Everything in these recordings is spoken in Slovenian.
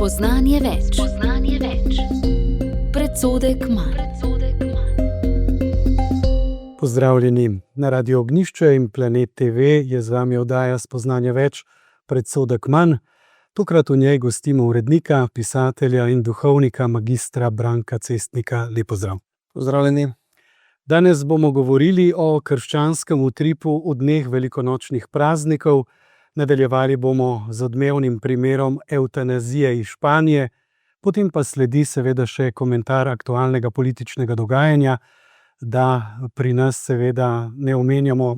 Spoznanje več. Predsodek manj. Pozdravljeni. Na Radiu Ognjišče in Planet TV je z vami oddaja Spoznanje več, predsodek manj. Tokrat v njej gostimo urednika, pisatelja in duhovnika magistra Branka Cestnika. Lep pozdrav. Pozdravljeni. Danes bomo govorili o krščanskem utripu v dneh velikonočnih praznikov. Nadaljevali bomo z odmevnim primerom evtanazije iz Španije, potem pa sledi seveda še komentar aktualnega političnega dogajanja, da pri nas seveda ne omenjamo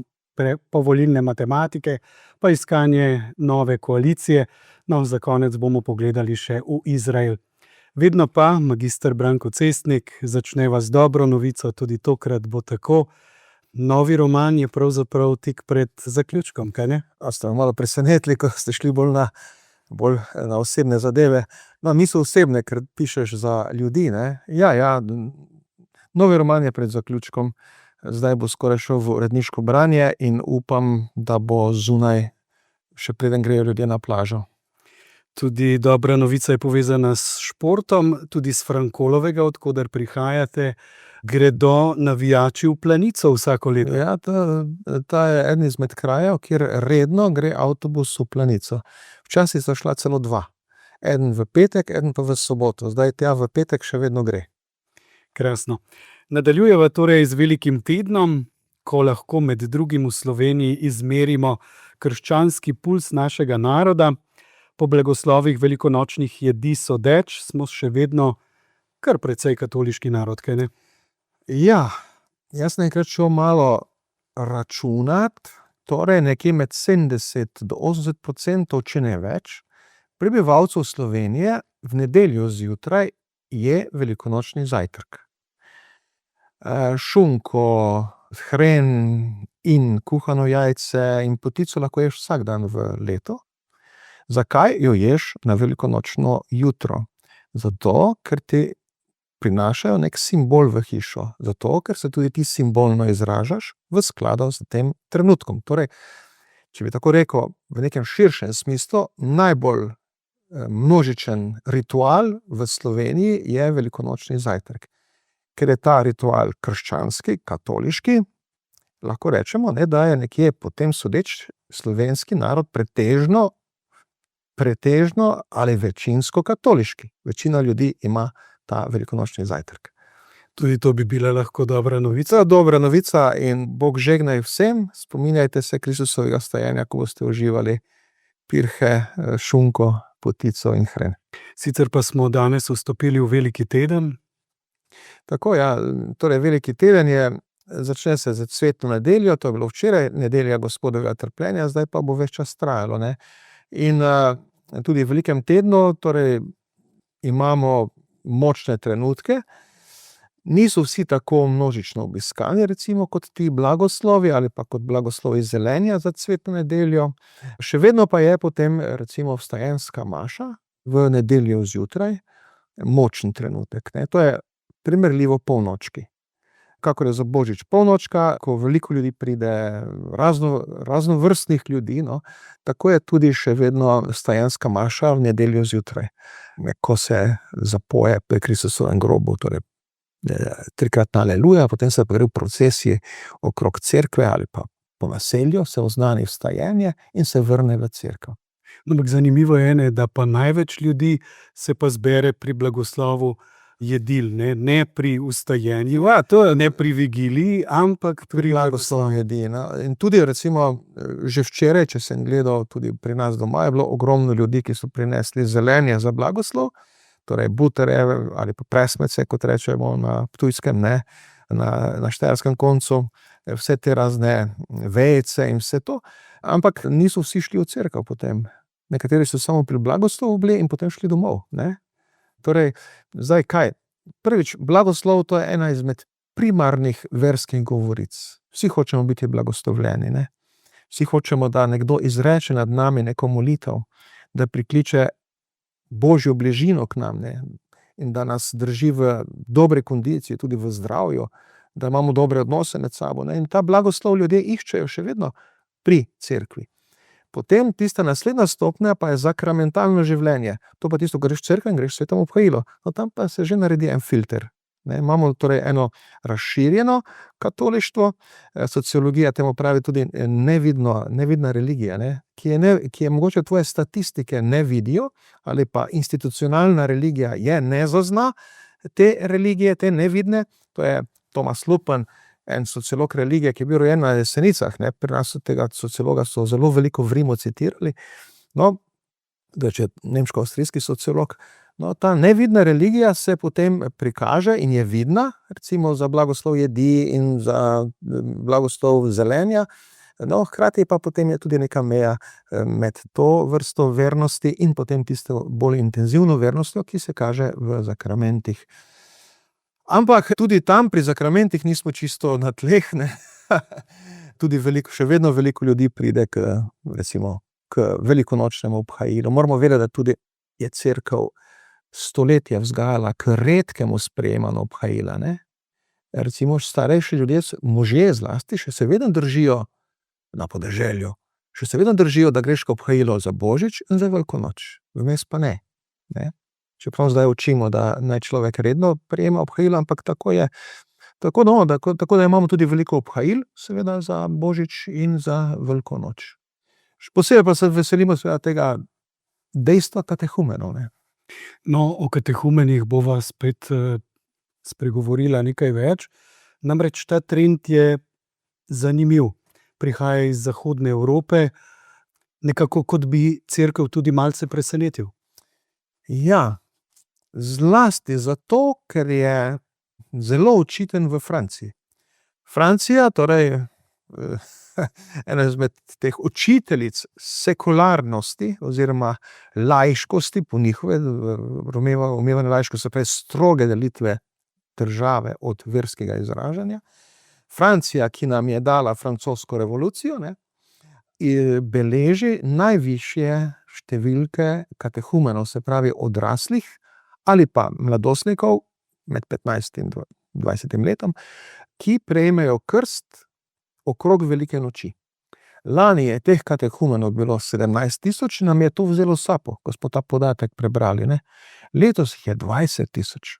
povolilne matematike, pa iskanje nove koalicije. No, za konec bomo pogledali še v Izrael. Vedno pa, magister Branko Cestnik, začneva z dobro novico, tudi tokrat bo tako. Novi roman je pravzaprav tik pred zaključkom, kaj ne? A ste me malo presenetili, ko ste šli bolj na osebne zadeve. No, niso osebne, ker pišeš za ljudi, ne? Ja, novi roman je pred zaključkom, zdaj bo skoraj šel v uredniško branje in upam, da bo zunaj, še preden grejo ljudje na plažo. Tudi dobra novica je povezana s športom, tudi s Frankolovega, od koder prihajate, gredo navijači v Planico vsako leto. Ja, ta je eden izmed krajev, kjer redno gre avtobus v Planico. Včasih so šla celo dva. Eden v petek, eden pa v soboto. Zdaj tja v petek še vedno gre. Krasno. Nadaljujeva torej z velikim tednom, ko lahko med drugim v Sloveniji izmerimo krščanski puls našega naroda. Po blagoslovih velikonočnih jedi sodeč smo še vedno kar precej katoliški narod, kaj ne? Ja, jaz nekrat šel malo računat, torej nekje med 70 do 80%, če ne več, prebivalcev Slovenije v nedeljo zjutraj je velikonočni zajtrk. Šunko, hren in kuhano jajce in potico lahko ješ vsak dan v letu. Zakaj jo ješ na velikonočno jutro? Zato, ker ti prinašajo nek simbol v hišo. Zato, ker se tudi ti simbolno izražaš v skladu s tem trenutkom. Torej, če bi tako rekel, v nekem širšem smislu, najbolj množičen ritual v Sloveniji je velikonočni zajtrk. Ker je ta ritual krščanski, katoliški, lahko rečemo, da je nekje potem sodeč slovenski narod pretežno ali večinsko katoliški. Večina ljudi ima ta velikonočni zajtrk. Tudi to bi bila lahko dobra novica. Dobra novica in Bog žegnaj vsem. Spominjajte se Kristusovega vstajenja, ko boste uživali pirhe, šunko, potico in hren. Sicer pa smo danes vstopili v veliki teden. Tako, ja, torej veliki teden začne se z cvetno nedeljo, to je bilo včeraj, nedelja Gospodovega trpljenja, zdaj pa bo več čas trajalo, ne. In tudi v velikem tednu, torej imamo močne trenutke, niso vsi tako množično obiskani, recimo kot ti blagoslovi ali pa kot blagoslovi zelenja za cvetno nedeljo. Še vedno pa je potem recimo vstajenska maša v nedeljo zjutraj močen trenutek, ne. To je primerljivo polnočki. Kakor je za Božič polnočka, ko veliko ljudi pride, raznovrstnih ljudi, no, tako je tudi še vedno vstajenska maša v nedeljo zjutraj, ko se zapoje pri Kristusovem grobu, torej trikrat aleluja, potem se pa gre v procesiji okrog cerkve ali pa po naselju, se oznani vstajenje in se vrne v cerkev. No, ampak zanimivo je, da pa največ ljudi se pa zbere pri blagoslovu jedil, ne pri vstajenju, ne pri vigiliji, ampak pri blagoslovu jedi. In tudi recimo že včeraj, če sem gledal tudi pri nas doma, je bilo ogromno ljudi, ki so prinesli zelenje za blagoslov, torej butere ali pa presmece, kot rečemo na ptujskem, ne, na štajerskem koncu, vse te razne vejice in vse to, ampak niso vsi šli v cerkev potem. Nekateri so samo pri blagoslovu bili in potem šli domov, ne. Torej, zdaj kaj? Prvič, blagoslov to je ena izmed primarnih verskih govoric. Vsi hočemo biti blagoslovljeni, ne? Vsi hočemo, da nekdo izreče nad nami neko molitev, da prikliče Božjo bližino k nam, ne? In da nas drži v dobri kondiciji, tudi v zdravju, da imamo dobre odnose med sabo, ne? In ta blagoslov ljudje iščejo še vedno pri cerkvi. Potem tista naslednja stopnja pa je zakramentalno življenje. To pa tisto, greš v cerkev in greš v svetom obhajilo. No, tam pa se že naredi en filter. Ne, imamo torej eno razširjeno katolištvo, sociologija temu pravi tudi nevidna religija, ne, ki je mogoče tvoje statistike ne vidijo, ali pa institucionalna religija ne zazna te religije, te nevidne. To je Thomas Lupen, en sociolog religije, ki je bil rojen na Jesenicah, ne, pri nas tega sociologa so zelo veliko v Rimu citirali. No, da je nemško-avstrijski sociolog. No, ta nevidna religija se potem prikaže in je vidna, recimo za blagoslov jedi in za blagoslov zelenja. No, hkrati pa potem je tudi neka meja med to vrsto vernosti in potem tisto bolj intenzivno vernostjo, ki se kaže v zakramentih. Ampak tudi tam pri zakramentih nismo čisto na tleh, ne. Tudi še vedno veliko ljudi pride k velikonočnemu obhajilu. Moramo vedeti, da tudi je cerkev stoletja vzgajala k redkemu sprejemanju obhajila, ne. Recimo starejši ljudje, možje zlasti, še se vedno držijo na podeželju, še se vedno držijo, da greš k obhajilu za Božič in za veliko noč. Vmes pa ne. Čeprav zdaj učimo, da naj človek redno prejema obhajila, ampak tako je. Tako da imamo tudi veliko obhajil, seveda za Božič in za veliko noč. Posebej pa se veselimo seveda tega dejstva katehumenov, ne. No, o katehumenih bova spet spregovorila nekaj več. Namreč ta trend je zanimiv. Prihaja iz Zahodne Evrope, nekako kot bi cerkev tudi malce presenetil. Ja, zlasti zato, ker je zelo očiten v Franciji. Francija, torej ena izmed teh učiteljic sekularnosti oziroma laiškosti, po njihove, umevane laiškosti, se pravi stroge delitve države od verskega izražanja. Francija, ki nam je dala francosko revolucijo, ne, beleži najvišje številke katehumenov, se pravi odraslih ali pa mladostnikov med 15 in 20 letom, ki prejmejo krst okrog velike noči. Lani je teh katehumenov bilo 17,000, nam je to vzelo sapo, ko smo ta podatek prebrali, ne. Letos jih je 20,000.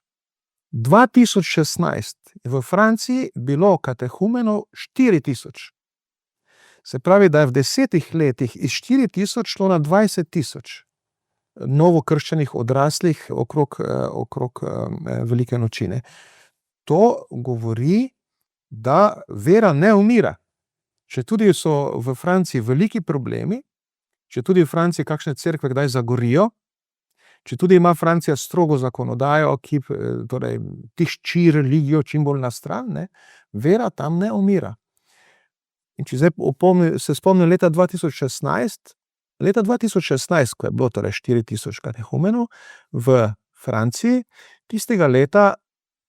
2016 je v Franciji bilo katehumenov 4,000. Se pravi, da je v 10 letih iz 4,000 šlo na 20,000 novokrščenih odraslih okrog velike noči, ne. To govori, da vera ne umira. Četudi so v Franciji veliki problemi, četudi v Franciji kakšne cerkve kdaj zagorijo, četudi ima Francija strogo zakonodajo, ki torej tišči religijo čim bolj na stran, ne, vera tam ne umira. In če zdaj se spomnim leta 2016, ko je bilo torej 4,000 katehumenov v Franciji, tistega leta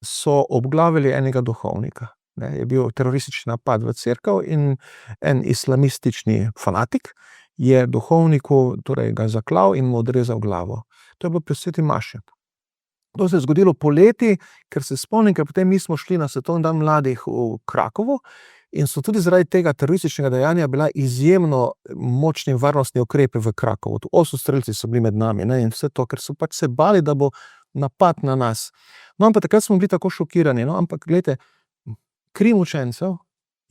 so obglavili enega duhovnika. Ne, je bil teroristični napad v cerkev in en islamistični fanatik je duhovniku torej ga zaklal in mu odrezal glavo. To je bilo pri sveti maši. To se je zgodilo poleti, ker se spomnim, ker potem mi smo šli na svetovni dan mladih v Krakovu in so tudi zaradi tega terorističnega dejanja bila izjemno močni varnostni ukrepi v Krakovu. 8 strelci so bili med nami, ne, in vse to, ker so pač se bali, da bo napad na nas. No, ampak takrat smo bili tako šokirani, no, ampak glejte, kri mučencev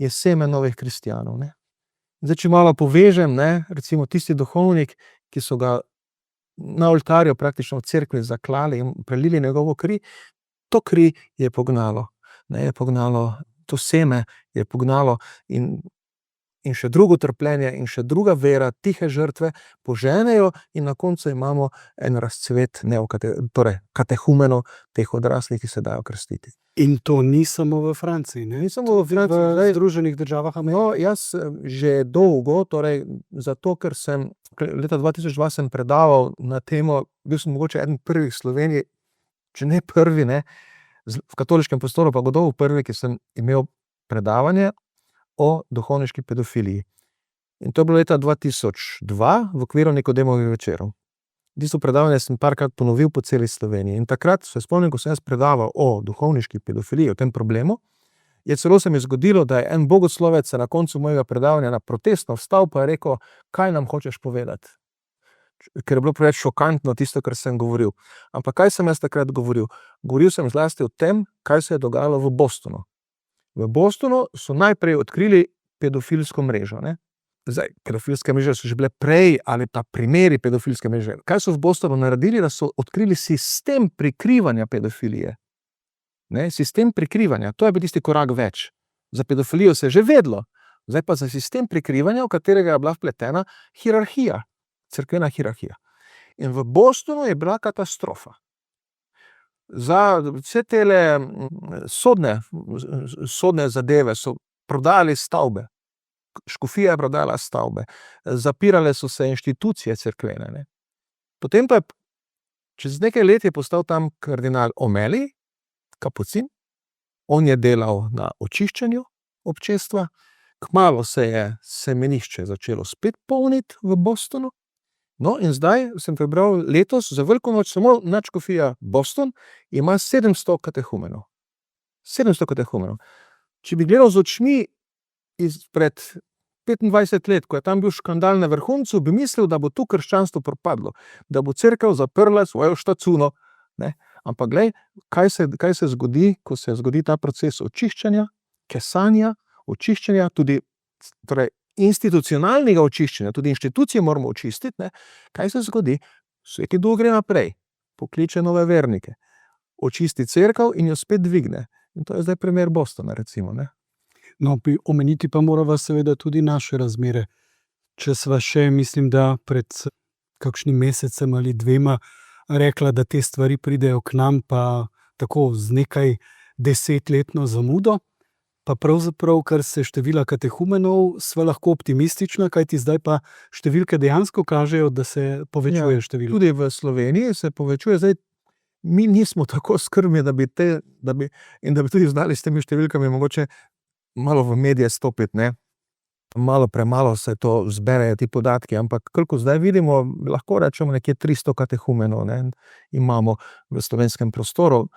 je seme novih kristjanov, ne. Zdaj, če malo povežem, ne, recimo tisti duhovnik, ki so ga na oltarju praktično v cerkvi zaklali in prelili njegovo kri, to kri je pognalo, ne, je pognalo, to seme je pognalo in še drugo trpljenje in še druga vera, tihe žrtve poženejo in na koncu imamo en razcvet torej katehumenov, teh odraslih, ki se dajo krstiti. In to ni samo v Franciji, ne? Ni samo v Franciji, v Združenih državah Amerike. No, jaz že dolgo, torej zato, ker sem leta 2002 sem predaval na temo, bil sem mogoče eden prvih v Sloveniji, če ne prvi, ne, v katoliškem prostoru, pa gotovo prvi, ki sem imel predavanje o duhovniški pedofiliji. In to je bilo leta 2002 v okviru Nikodemovih večerov. Tisto predavanje sem parkrat ponovil po celi Sloveniji. In takrat se spomnim, ko sem jaz predaval o duhovniški pedofiliji, o tem problemu, je celo se mi zgodilo, da je en bogoslovec na koncu mojega predavanja na protestno vstal pa je rekel, kaj nam hočeš povedati. Ker je bilo preveč šokantno tisto, kar sem govoril. Ampak kaj sem jaz takrat govoril? Govoril sem zlasti o tem, kaj se je dogajalo v Bostonu. V Bostonu so najprej odkrili pedofilsko mrežo, ne. Zdaj, pedofilske mreže so že bile prej, ali ta primeri pedofilske mreže. Kaj so v Bostonu naredili? Da so odkrili sistem prikrivanja pedofilije. Ne, sistem prikrivanja, to je bil tisti korak več. Za pedofilijo se je že vedlo, zdaj pa za sistem prikrivanja, v katerega je bila vpletena hierarhija, cerkvena hierarhija. In v Bostonu je bila katastrofa. Za vse tele sodne zadeve so prodali stavbe, škofija je prodala stavbe, zapirale so se inštitucije cerkvene, ne. Potem pa je, čez nekaj let je postal tam kardinal O'Malley, kapucin, on je delal na očiščenju občestva, kmalu se je semenišče začelo spet polniti v Bostonu, no in zdaj sem prebral letos za veliko noč samo nadškofija Boston ima 700 katehumenov. 700 katehumenov. Če bi gledal z očmi izpred 25 let, ko je tam bil škandal na vrhuncu, bi mislil, da bo tu krščanstvo propadlo, da bo cerkev zaprla svojo štacuno, ne. Ampak glej, kaj se zgodi, ko se zgodi ta proces očiščenja, kesanja, očiščenja, tudi torej institucionalnega očiščenja, tudi inštitucije moramo očistiti, ne. Kaj se zgodi? Sveti Duh gre naprej, pokliče nove vernike, očisti cerkev in jo spet dvigne. In to je zdaj primer Bostona, recimo, ne. No, omeniti pa morava seveda tudi naše razmere. Če sva še, mislim, da pred kakšnim mesecem ali dvema rekla, da te stvari pridejo k nam pa tako z nekaj 10-letno zamudo, pa pravzaprav, kar se števila katehumenov, sva lahko optimistična, kajti zdaj pa številke dejansko kažejo, da se povečuje število. Tudi v Sloveniji se povečuje, zdaj mi nismo tako skrbni, da bi tudi znali s temi številkami mogoče malo v medije stopiti, ne. Malo premalo se to zberejo ti podatki, ampak koliko zdaj vidimo, lahko rečemo nekje 300 katehumenov, ne, imamo v slovenskem prostoru.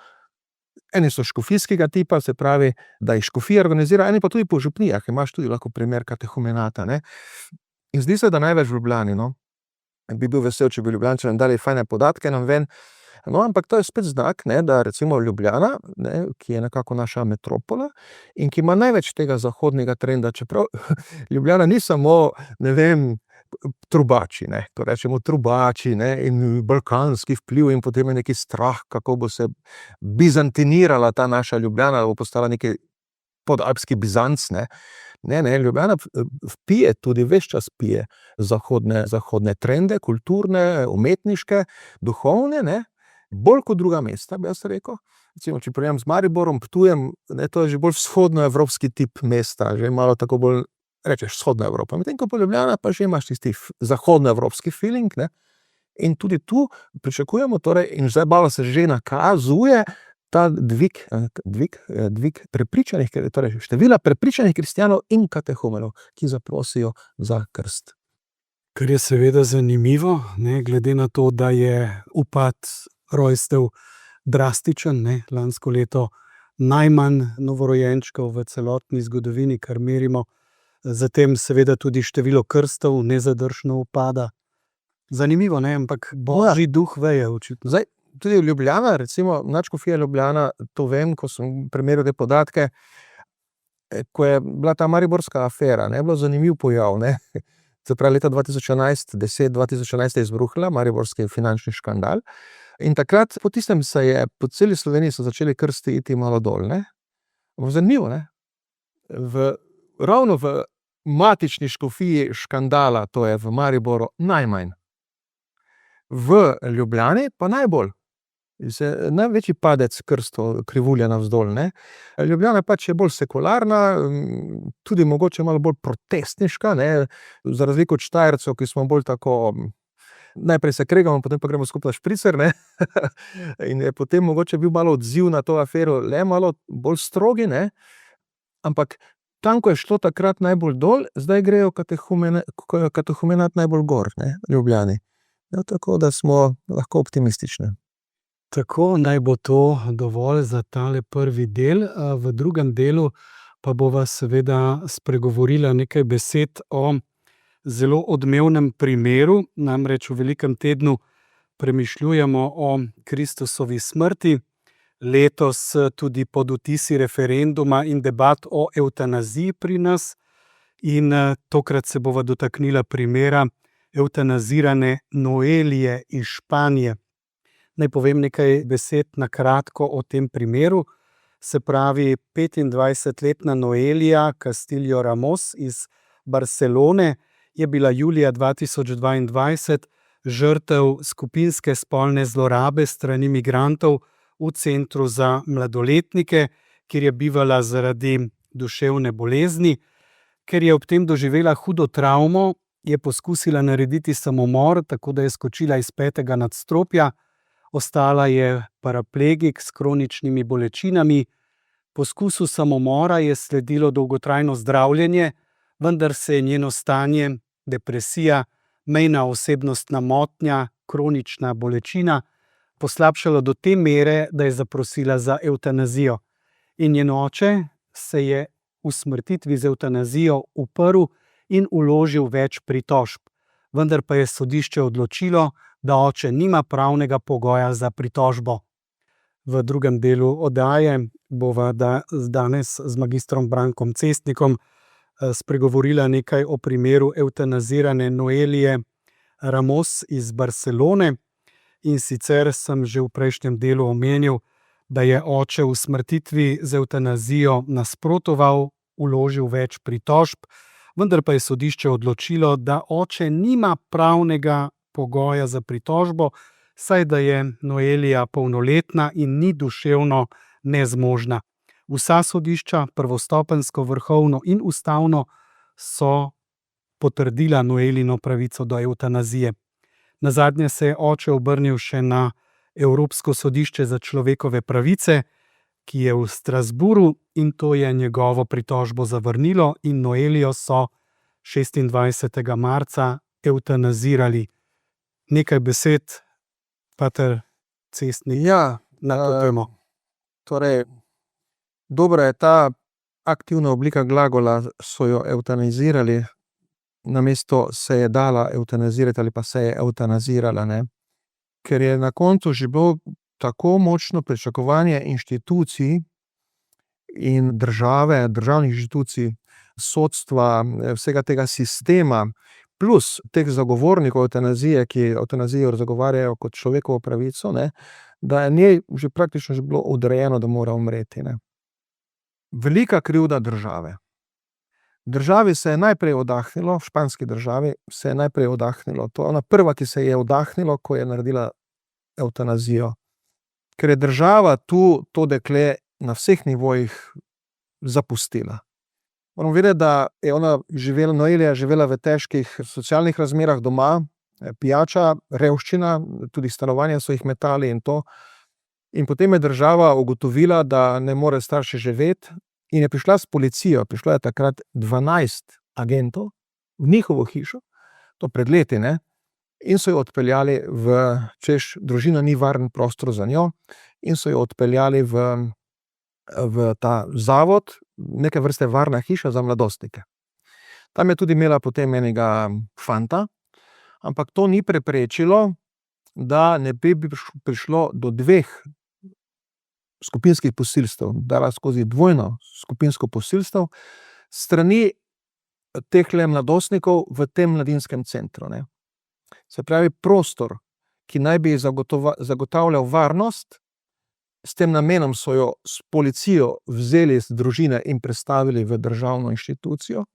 Eni so škofijskega tipa, se pravi, da jih škofija organizira, eni pa tudi po župnijah, imaš tudi lahko primer katehumenata, ne. In zdi se, da največ v Ljubljani, no. Bi bil vesel, če bi Ljubljančanom dali fajne podatke nam ven. No, ampak to je spet znak, ne, da recimo Ljubljana, ne, ki je nekako naša metropola in ki ima največ tega zahodnega trenda, čeprav Ljubljana ni samo, ne vem, trubači, ne, ko rečemo trubači, ne, in balkanski vpliv in potem je neki strah, kako bo se bizantinirala ta naša Ljubljana, da bo postala neki podalpski Bizanc, ne. Ne, Ljubljana vpije, tudi ves čas pije zahodne trende, kulturne, umetniške, duhovne, ne. Bolj kot druga mesta, bi jaz rekel. Recimo, če primerjam z Mariborom, Ptujem, ne, to je že bolj vzhodnoevropski tip mesta, že malo tako bolj, rečeš, vzhodna Evropa. Medtem ko pa Ljubljana pa že imaš tisti zahodnoevropski feeling, ne. In tudi tu pričakujemo, torej, in zdaj malo se že nakazuje ta dvig prepričanih, torej števila prepričanih kristjanov in katehumenov, ki zaprosijo za krst. Kar je seveda zanimivo, ne, glede na to, da je upad rojstev drastičen, ne, lansko leto najmanj novorojenčkov v celotni zgodovini, kar merimo, zatem seveda tudi število krstov nezadržno upada. Zanimivo, ne, ampak Božji duh veje očitno. Zdaj, tudi Ljubljana, recimo nadškofija Ljubljana, to vem, ko sem primerjal te podatke, ko je bila ta mariborska afera, ne, je bilo zanimiv pojav, ne. Se pravi, leta 2011 je izbruhnila mariborski finančni škandal in takrat po tistem se je po celi Sloveniji so začeli krsti iti malo dol, ne. Zanimivo, ne. Ravno v matični škofiji škandala, to je v Mariboru, najmanj. V Ljubljani pa najbolj. Največji padec krstov, krivulja navzdol, ne. Ljubljana pač je bolj sekularna, tudi mogoče malo bolj protestniška, ne, za razliko od Štajercev, ki smo bolj tako, najprej se kregamo, potem pa gremo skupaj na špricer, ne. In je potem mogoče bil malo odziv na to afero le malo bolj strogi, ne. Ampak tam, ko je šlo takrat najbolj dol, zdaj grejo katehumenat najbolj gor, ne, v Ljubljani. Ja, tako da smo lahko optimistični. Tako, naj bo to dovolj za tale prvi del. V drugem delu pa bova seveda spregovorila nekaj besed o zelo odmevnem primeru. Namreč v velikem tednu premišljujemo o Kristusovi smrti. Letos tudi pod vtisi referenduma in debat o evtanaziji pri nas. In tokrat se bova dotaknila primera evtanazirane Noelije iz Španije. Naj povem nekaj besed na kratko o tem primeru. Se pravi, 25-letna Noelija Castillo Ramos iz Barcelone je bila julija 2022 žrtev skupinske spolne zlorabe s strani migrantov v centru za mladoletnike, kjer je bivala zaradi duševne bolezni. Ker je ob tem doživela hudo travmo, je poskusila narediti samomor, tako da je skočila iz 5. nadstropja. Ostala je paraplegik s kroničnimi bolečinami. Poskusu samomora je sledilo dolgotrajno zdravljenje, vendar se je njeno stanje, depresija, mejna osebnostna motnja, kronična bolečina poslabšalo do te mere, da je zaprosila za evtanazijo. In njen oče se je usmrtitvi z evtanazijo uprl in vložil več pritožb. Vendar pa je sodišče odločilo, da oče nima pravnega pogoja za pritožbo. V drugem delu oddaje bova danes z magistrom Brankom Cestnikom spregovorila nekaj o primeru evtanazirane Noelije Ramos iz Barcelone. In sicer sem že v prejšnjem delu omenil, da je oče usmrtitvi z evtanazijo nasprotoval, vložil več pritožb, vendar pa je sodišče odločilo, da oče nima pravnega pogoja za pritožbo, saj da je Noelija polnoletna in ni duševno nezmožna. Vsa sodišča, prvostopenjsko, vrhovno in ustavno, so potrdila Noelino pravico do evtanazije. Nazadnje se je oče obrnil še na Evropsko sodišče za človekove pravice, ki je v Strasbourgu, in to je njegovo pritožbo zavrnilo in Noelijo so 26. marca evtanazirali. Nekaj besed, pater Cestnik, na to temo. Torej, dobra je ta aktivna oblika glagola, so jo evtanazirali, namesto se je dala evtanazirati ali pa se je evtanazirala, ne. Ker je na koncu že bilo tako močno pričakovanje inštitucij in države, državnih inštitucij, sodstva, vsega tega sistema, plus teh zagovornikov evtanazije, ki evtanazijo zagovarjajo kot človekovo pravico, ne, da je njej že praktično že bilo odrejeno, da mora umreti, ne. Velika krivda države. Državi se je najprej oddahnilo, v španski državi se je najprej oddahnilo. To je ona prva, ki se je oddahnilo, ko je naredila evtanazijo. Ker je država tu to dekle na vseh nivojih zapustila. Moram vedeti, da je ona živela, Noelija živela v težkih socialnih razmerah doma, pijača, revščina, tudi stanovanja so jih metali in to. In potem je država ugotovila, da ne more starše živeti, in je prišla s policijo. Prišlo je takrat 12 agentov v njihovo hišo, to pred leti, ne, in so jo odpeljali češ, družina ni varen prostor za njo, in so jo odpeljali v ta zavod, neke vrste varna hiša za mladostnike. Tam je tudi imela potem enega fanta, ampak to ni preprečilo, da ne bi prišlo do 2 skupinskih posilstev, dala skozi dvojno skupinsko posilstev, strani tehle mladostnikov v tem mladinskem centru, ne. Se pravi, prostor, ki naj bi zagotavljal varnost, s tem namenom so jo s policijo vzeli iz družine in prestavili v državno inštitucijo,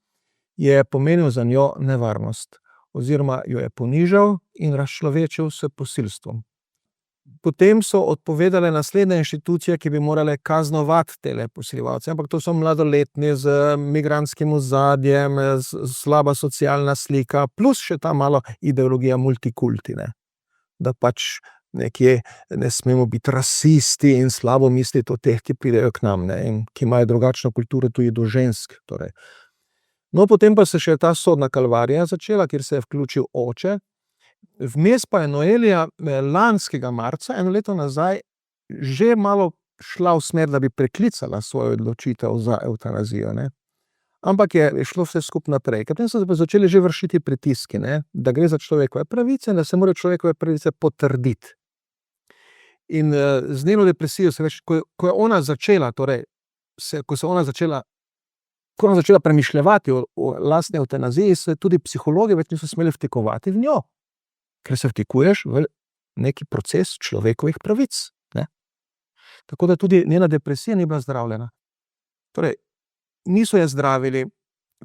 je pomenil za njo nevarnost. Oziroma jo je ponižal in razčlovečil s posilstvom. Potem so odpovedale naslednje inštitucije, ki bi morale kaznovati tele posiljevalce, ampak to so mladoletni z migrantskim ozadjem, slaba socialna slika, plus še ta malo ideologija multikulti, ne. Da pač nekje ne smemo biti rasisti in slabo misliti o teh, ki pridejo k nam, ne, in ki imajo drugačno kulturo tudi do žensk, torej. No, potem pa se še ta sodna kalvarija začela, kjer se je vključil oče. Vmes pa je Noelija lanskega marca, 1 leto nazaj, že malo šla v smer, da bi preklicala svojo odločitev za evtanazijo, ne. Ampak je šlo vse skupaj naprej. Potem so se pa začeli že vršiti pritiski, ne, da gre za človekove pravice in da se morajo človekove pravice potrditi. In z njeno depresijo se več, ko je ona začela, torej, ko je ona začela premišljevati o lastni evtanaziji, se tudi psihologi več niso smeli vtikovati v njo, ker se vtikuješ v neki proces človekovih pravic, ne. Tako da tudi njena depresija ni bila zdravljena. Torej, niso je zdravili,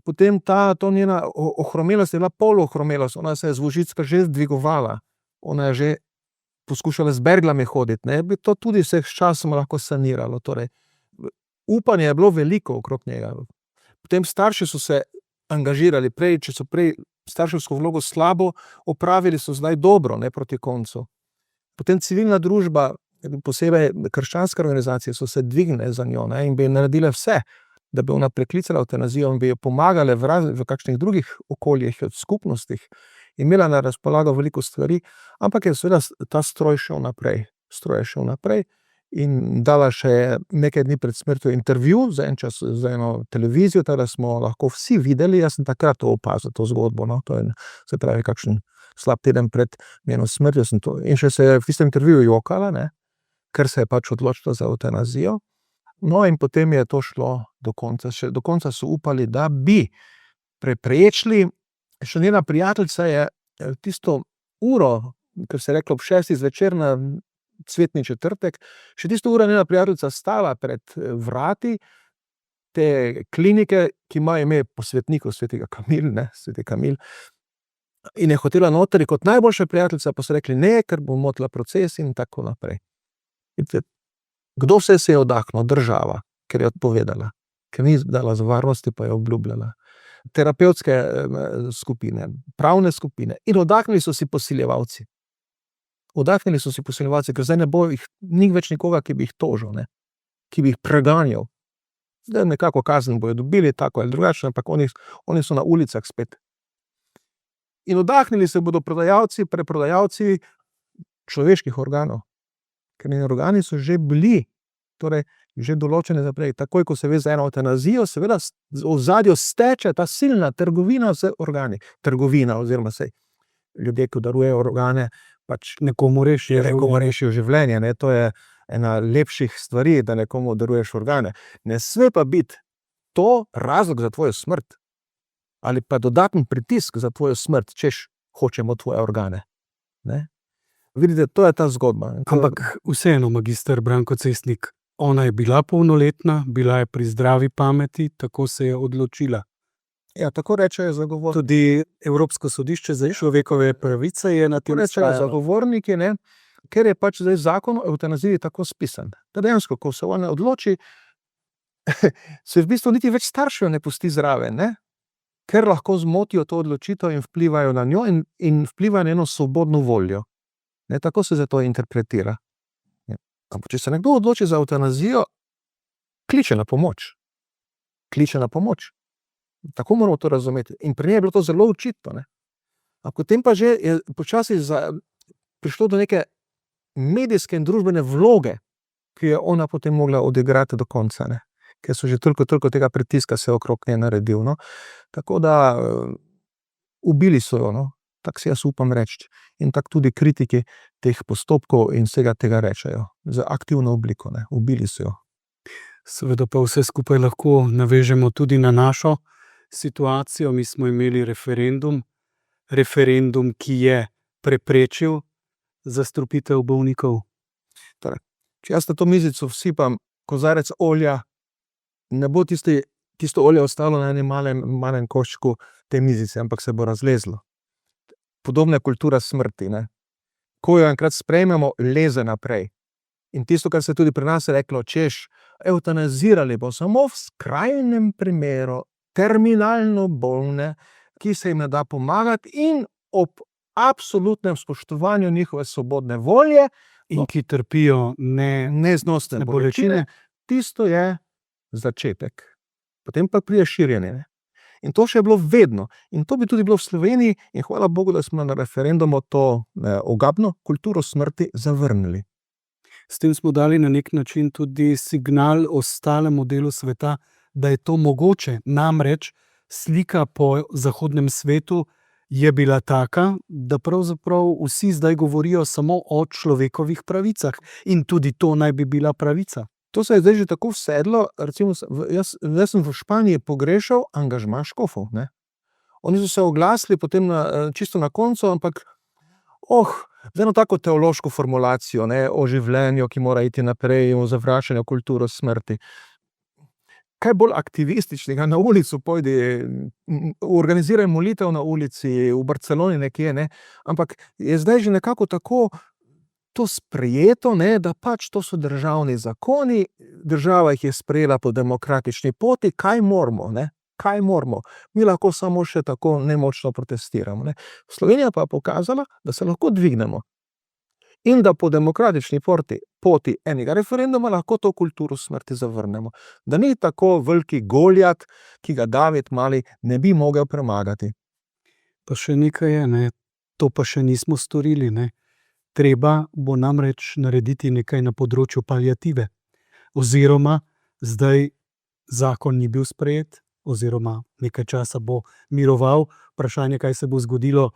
potem to njena ohromelost je bila polohromelost, ona se je z dvožicka že dvigovala, ona je že poskušala z berglami hoditi, ne, bi to tudi se s časom lahko saniralo, torej, upanje je bilo veliko okrog njega. Potem starši so se angažirali prej, če so prej starševsko vlogo slabo opravili, so zdaj dobro, ne, proti koncu. Potem civilna družba, posebej krščanske organizacije, so se dvignile za njo, ne, in bi naredile vse, da bi ona preklicala evtanazijo in bi jo pomagale v kakšnih drugih okoljih, skupnostih, imela na razpolago veliko stvari, ampak je seveda ta stroj šel naprej in dala še nekaj dni pred smrtjo intervju za en čas, za eno televizijo, teda smo lahko vsi videli, jaz sem takrat to opazil, to zgodbo, no, to je, se pravi, kakšen slab teden pred njeno smrtjo sem to, in še se je v tistem intervjuju jokala, ne, ker se je pač odločila za evtanazijo. No, in potem je to šlo do konca. Še do konca so upali, da bi preprečili. Še njena prijateljica je tisto uro, ker se je reklo ob 6. zvečer na cvetni četrtek, še tisto uro njena prijateljica stala pred vrati te klinike, ki ima ime po svetniku svetega Kamil, ne, sveti Kamil, in je hotela noter, kot najboljša prijateljica, pa so rekli ne, ker bo motila proces in tako naprej. Kdo vse se je oddahnil? Država, ker je odpovedala, ker ni dala z varnosti, pa je obljubljala. Terapevtske skupine, pravne skupine, in oddahnili so si posiljevalci. Ker zdaj ni več nikoga, ki bi jih tožil, ne, ki bi jih preganjal. Zdaj nekako kazen bojo dobili, tako ali drugače, ampak oni so na ulicah spet. In oddahnili se bodo preprodajalci človeških organov, ker njeni organi so že bili, torej že določene zaprej. Takoj, ko se ve za eno evtanazijo, seveda v ozadju steče ta silna trgovina z organi. Trgovina oziroma saj ljudje, ki darujejo organe, pač nekomu rešijo življenje, ne, to je ena lepših stvari, da nekomu daruješ organe. Ne sme pa biti to razlog za tvojo smrt ali pa dodaten pritisk za tvojo smrt, češ hočemo tvoje organe, ne. Vidite, to je ta zgodba. Ampak vseeno, magister Branko Cestnik, ona je bila polnoletna, bila je pri zdravi pameti, tako se je odločila. Ja, tako rečejo zagovorniki. Tudi Evropsko sodišče za človekove pravice je na tem rečejo zagovorniki, ne, ker je pač zdaj zakon o evtanaziji tako spisan. Da dejansko, ko se ona odloči, se v bistvu niti več staršev ne pusti zraven, ne, ker lahko zmotijo to odločitev in vplivajo na njo in vplivajo na njeno svobodno voljo. Ne, tako se za to interpretira. Ampak če se nekdo odloči za evtanazijo, kliče na pomoč. Tako moramo to razumeti. In pri njej je bilo to zelo očitno, ne. A potem pa že je počasi prišlo do neke medijske in družbene vloge, ki je ona potem mogla odigrati do konca, ne. Ker so že toliko tega pritiska se okrog nje naredil, no. Tako da ubili so jo, no. Tako si jaz upam reči. In tako tudi kritiki teh postopkov in vsega tega rečejo. Z aktivno obliko, ne. Ubili so jo. Seveda pa vse skupaj lahko navežemo tudi na našo situacijo. Mi smo imeli referendum, ki je preprečil zastrupitev bolnikov. Torej, če jaz na to mizico vsipam kozarec olja, ne bo tisto olje ostalo na enem malem koščku te mizice, ampak se bo razlezlo. Podobna je kultura smrti, ne. Ko jo enkrat sprejmemo, leze naprej. In tisto, kar se tudi pri nas reklo, češ, evtanazirali bo samo v skrajnem primeru terminalno bolne, ki se jim ne da pomagati in ob absolutnem spoštovanju njihove svobodne volje, In ki trpijo neznosne bolečine, tisto je začetek. Potem pa pride širjenje, ne. In to še je bilo vedno. In to bi tudi bilo v Sloveniji in hvala Bogu, da smo na referendumu to ogabno kulturo smrti zavrnili. S tem smo dali na nek način tudi signal ostalemu delu sveta, da je to mogoče. Namreč slika po zahodnem svetu je bila taka, da pravzaprav vsi zdaj govorijo samo o človekovih pravicah in tudi to naj bi bila pravica. To se je zdaj že tako vsedlo, recimo, jaz sem v Španiji pogrešal angažma škofov, ne. Oni so se oglasili potem čisto na koncu, ampak z eno tako teološko formulacijo, ne, o življenju, ki mora iti naprej, o zavračanju kulturo smrti. Kaj bolj aktivističnega, na ulico pojdi, organiziraj molitev na ulici, v Barceloni nekje, ne, ampak je zdaj že nekako tako to sprejeto, ne, da pač to so državni zakoni, država jih je sprejela po demokratični poti, kaj moramo, ne? Kaj moramo? Mi lahko samo še tako nemočno protestiramo, ne. Slovenija pa je pokazala, da se lahko dvignemo in da po demokratični poti enega referenduma lahko to kulturo smrti zavrnemo. Da ni tako veliki Goljat, ki ga David mali ne bi mogel premagati. Pa še nekaj je, ne, to pa še nismo storili, ne. Treba bo namreč narediti nekaj na področju paliative. Oziroma, zdaj zakon ni bil sprejet, oziroma nekaj časa bo miroval, vprašanje, kaj se bo zgodilo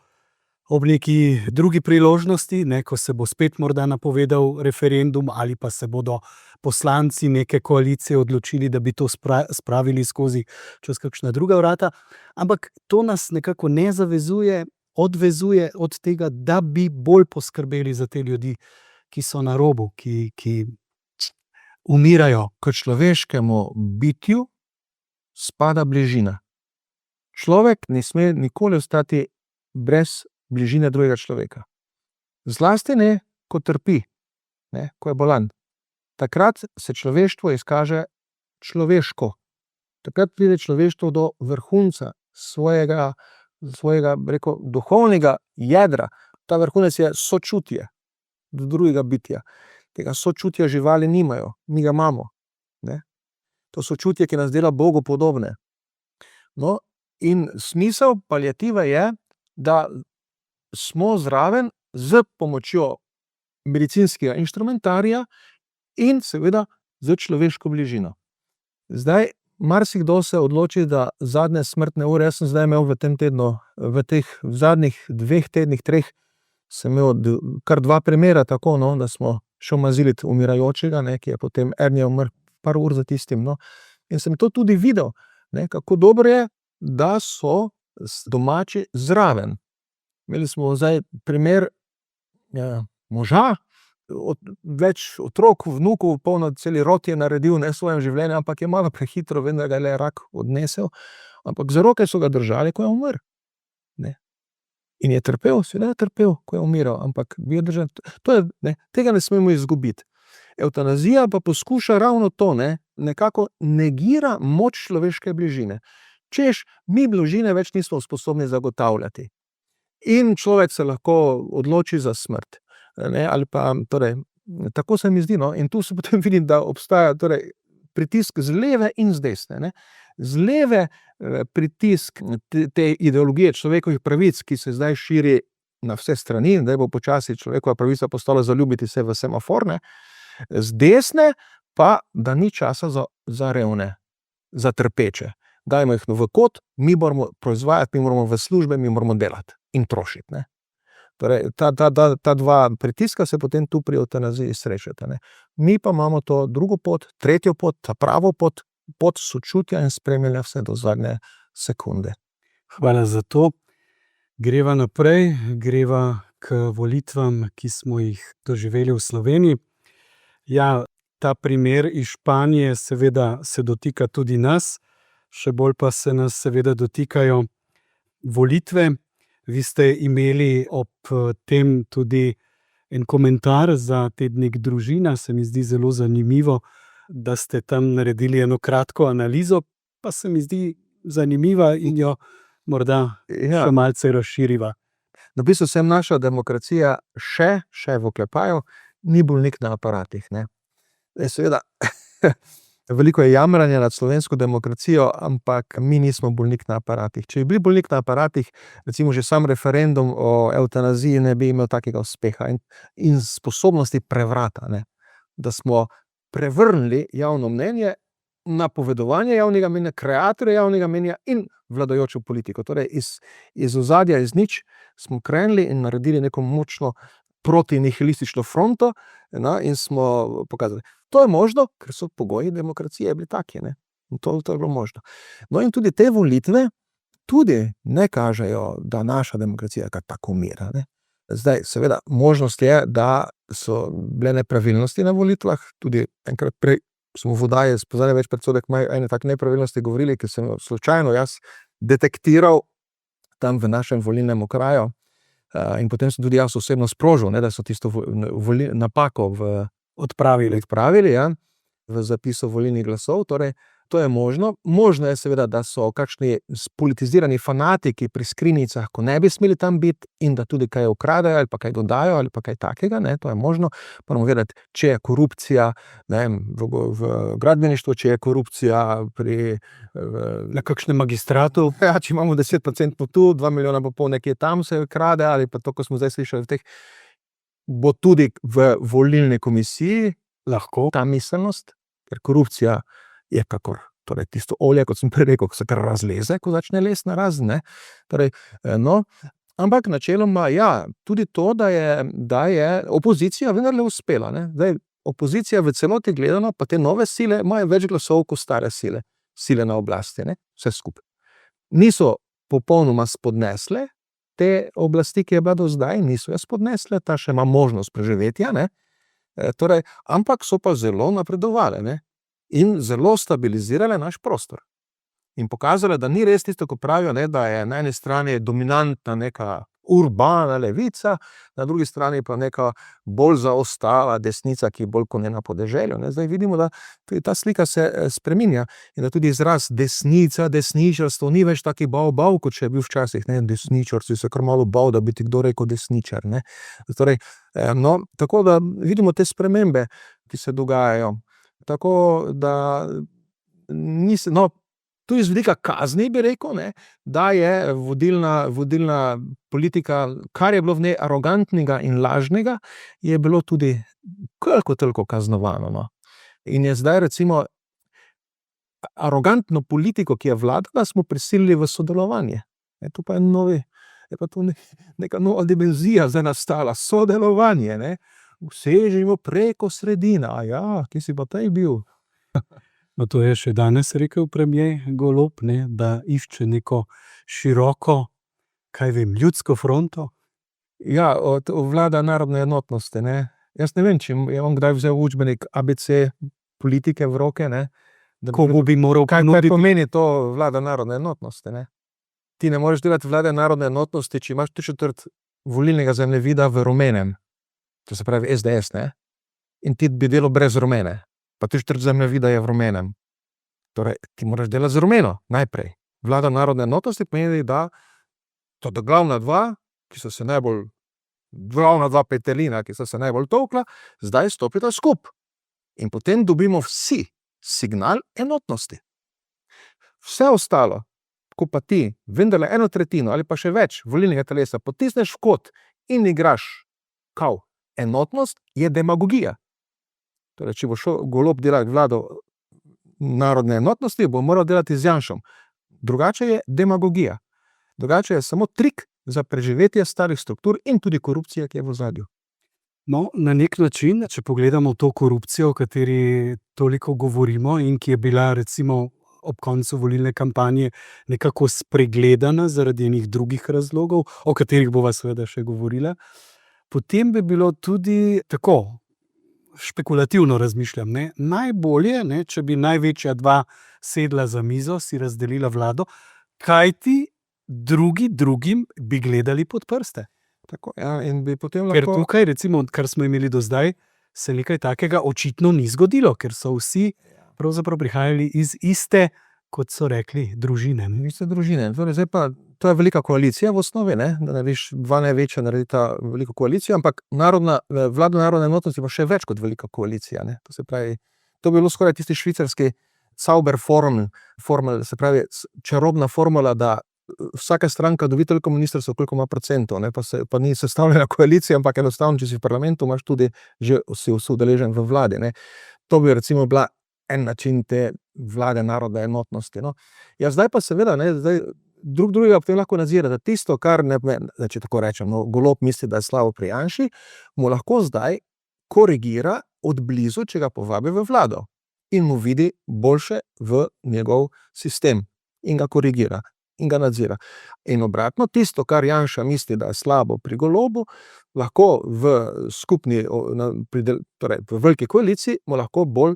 ob neki drugi priložnosti, ne, ko se bo spet morda napovedal referendum ali pa se bodo poslanci neke koalicije odločili, da bi to spravili skozi čez kakšna druga vrata. Ampak to nas nekako ne zavezuje, odvezuje od tega, da bi bolj poskrbeli za te ljudi, ki so na robu, ki umirajo. K človeškemu bitju spada bližina. Človek ne sme nikoli ostati brez bližine drugega človeka. Zlasti ne, ko trpi, ne, ko je bolan. Takrat se človeštvo izkaže človeško. Takrat pride človeštvo do vrhunca svojega, rekel, duhovnega jedra. Ta vrhunec je sočutje do drugega bitja. Tega sočutja živali nimajo, mi ga imamo, ne. To sočutje, ki nas dela Bogu podobne. No, in smisel paliative je, da smo zraven z pomočjo medicinskega inštrumentarija in seveda z človeško bližino. Zdaj, marsikdo se odloči, da zadnje smrtne ure, jaz sem zdaj imel v tem tednu, v teh zadnjih 2 tednih, 3, sem imel kar 2 primera tako, no, da smo šel maziliti umirajočega, ne, ki je potem je umrl par ur za tistim, no. In sem to tudi videl, ne, kako dobro je, da so domači zraven. Imeli smo zdaj primer moža, več otrok, vnukov, polno celi rod je naredil, ne, v svojem življenju, ampak je malo prehitro, vendar ga je rak odnesel, ampak za roke so ga držali, ko je umrl, ne. In je trpel, seveda je trpel, ko je umiral, ampak to je, ne, tega ne smemo izgubiti. Evtanazija pa poskuša ravno to, ne, nekako negira moč človeške bližine. Češ, mi bližine več nismo sposobni zagotavljati. In človek se lahko odloči za smrt, ne, ali pa, torej, tako se mi zdi, no, in tu se potem vidim, da obstaja, torej, pritisk z leve in z desne, ne. Z leve pritisk te ideologije človekovih pravic, ki se zdaj širi na vse strani, zdaj bo počasi človekova pravica postala zaljubiti se v semafor, ne. Z desne pa, da ni časa za revne, za trpeče. Dajmo jih v kot, mi moramo proizvajati, mi moramo v službe, mi moramo delati in trošiti, ne. Torej, ta 2 pritiska se potem tu pri evtanaziji srečata, ne. Mi pa imamo to drugo pot, tretjo pot, ta pravo pot, pot sočutja in spremljanja vse do zadnje sekunde. Hvala za to. Greva naprej, greva k volitvam, ki smo jih doživeli v Sloveniji. Ja, ta primer iz Španije seveda se dotika tudi nas, še bolj pa se nas seveda dotikajo volitve. Vi ste imeli ob tem tudi en komentar za tednik Družina, se mi zdi zelo zanimivo, da ste tam naredili eno kratko analizo, pa se mi zdi zanimiva in jo morda še malce razširiva. V bistvu sem naša demokracija še v oklepaju, ni bolnik na aparatih, ne. Seveda, veliko je jamranja nad slovensko demokracijo, ampak mi nismo bolnik na aparatih. Če bi bili bolnik na aparatih, recimo že sam referendum o evtanaziji ne bi imel takega uspeha in sposobnosti prevrata, ne. da smo prevrnili javno mnenje, napovedovanje javnega mnenja, kreatorje javnega mnenja in vladajočo politiko. Torej iz ozadja, iz nič smo krenili in naredili neko močno protinihilistično fronto, in smo pokazali. To je možno, ker so pogoji demokracije bili taki, ne. In to je bilo možno. No, in tudi te volitve tudi ne kažejo, da naša demokracija kar tako umira, ne. Zdaj, seveda, možnost je, da so bile nepravilnosti na volitvah, tudi enkrat prej smo v oddaji Spoznanje več predsodek ene take nepravilnosti govorili, ki sem jo slučajno jaz detektiral tam v našem volilnem okraju, in potem sem tudi jaz osebno sprožil, ne, da so tisto napako odpravili, ja, v zapisu volilnih glasov. Torej, to je možno. Možno je seveda, da so kakšni spolitizirani fanatiki pri skrinjicah, ko ne bi smeli tam biti, in da tudi kaj ukradejo ali pa kaj dodajo ali pa kaj takega, ne, to je možno. Moramo vedeti, če je korupcija, ne vem, v gradbeništvu, če je korupcija Na kakšnem magistratu. Ja, če imamo 10% tu, 2,5 milijona nekje tam se krade, ali pa to, ko smo zdaj slišali v teh, bo tudi v volilni komisiji Lahko. ta miselnost, ker korupcija je kakor, torej tisto olje, kot sem prej rekel, ko se kar razleze, ko začne lesti narazen, ne. Torej, no, ampak načeloma, ja, tudi to, da je opozicija vendarle uspela, ne. Zdaj, opozicija v celoti gledano, pa te nove sile imajo več glasov kot stare sile na oblasti, ne, vse skupaj. Niso popolnoma spodnesle te oblasti, ki je bila do zdaj, niso jo spodnesle, ta še ima možnost preživetja, ne. Torej, ampak so pa zelo napredovale, ne. In zelo stabilizirale naš prostor. In pokazale, da ni res tisto, ko pravijo, ne, da je na eni strani dominantna neka urbana levica, na drugi strani pa neka bolj zaostala desnica, ki je bolj kot ne na podeželju, ne. Zdaj vidimo, da tudi ta slika se spreminja in da tudi izraz desnica, desničarstvo ni več taki bav, kot če je bil včasih, ne, desničar, si se kar malo bal, da bi ti kdo rekel desničar, ne. Torej, no, tako da vidimo te spremembe, ki se dogajajo. Tako da tudi z vidika kazni bi rekel, ne, da je vodilna politika, kar je bilo v njej arogantnega in lažnega, je bilo tudi koliko toliko kaznovano, no. In je zdaj recimo arogantno politiko, ki je vladala, smo prisilili v sodelovanje. To pa je pa to neka nova dimenzija zdaj nastala, sodelovanje, ne. Sežimo preko sredine, kje si pa tej bil? No, to je še danes rekel premier Golob, ne, da išče neko široko, kaj vem, ljudsko fronto. Ja, vlada narodne enotnosti, ne. Jaz ne vem, če je on kdaj vzel učbenik ABC politike v roke, ne. Komu bi moral Kaj ponuditi? pomeni to vlada narodne enotnosti, ne? Ti ne moreš delati vlade narodne enotnosti, če imaš 3/4 volilnega zemljevida v rumenem. To se pravi SDS, ne? In ti bi delal brez rumene. Pa 3/4 zemljevida je v rumenem. Torej, ti moraš delati z rumeno, najprej. Vlada narodne enotnosti pomeni, da to glavna dva petelina, ki so se najbolj tolkla, zdaj stopita skupaj. In potem dobimo vsi signal enotnosti. Vse ostalo, ko pa ti vendarle 1/3 ali pa še več volilnega telesa potisneš v kot in igraš kao enotnost, je demagogija. Torej, če bo šel Golob delati vlado narodne enotnosti, bo moral delati z Janšom. Drugače je demagogija. Drugače je samo trik za preživetje starih struktur in tudi korupcija, ki je v ozadju. No, na nek način, če pogledamo to korupcijo, o kateri toliko govorimo in ki je bila recimo ob koncu volilne kampanje nekako spregledana zaradi enih drugih razlogov, o katerih bova seveda še govorila, potem bi bilo tudi tako, špekulativno razmišljam, ne, najbolje, ne, če bi največja dva sedla za mizo, si razdelila vlado, kajti drugim bi gledali pod prste. Tako, ja, in bi potem Ker lahko... tukaj, recimo, kar smo imeli do zdaj, se nekaj takega očitno ni zgodilo, ker so vsi pravzaprav prihajali iz iste, kot so rekli, družine. Iste družine. Torej, zdaj pa, to je velika koalicija v osnovi, ne, da narediš dva največja naredita veliko koalicijo, ampak vlada narodne enotnosti pa še več kot velika koalicija, ne. To se pravi, to bi bilo skoraj tisti švicarski Zauberformel, se pravi, čarobna formula, da vsaka stranka dobi toliko ministrstev, koliko ima procentov, ne, pa ni sestavljena koalicija, ampak enostavno, če si v parlamentu, imaš tudi že si udeležen v vladi, ne. To bi recimo bila en način te vlade narodne enotnosti, no. Ja, zdaj pa seveda, ne, drugega potem lahko nadzira, da tisto, kar če tako rečem, no, Golob misli, da je slabo pri Janši, mu lahko zdaj korigira od blizu, če ga povabi v vlado in mu vidi boljše v njegov sistem in ga korigira in ga nadzira. In obratno, tisto, kar Janša misli, da je slabo pri Golobu, lahko v skupni, torej v veliki koaliciji, mu lahko bolj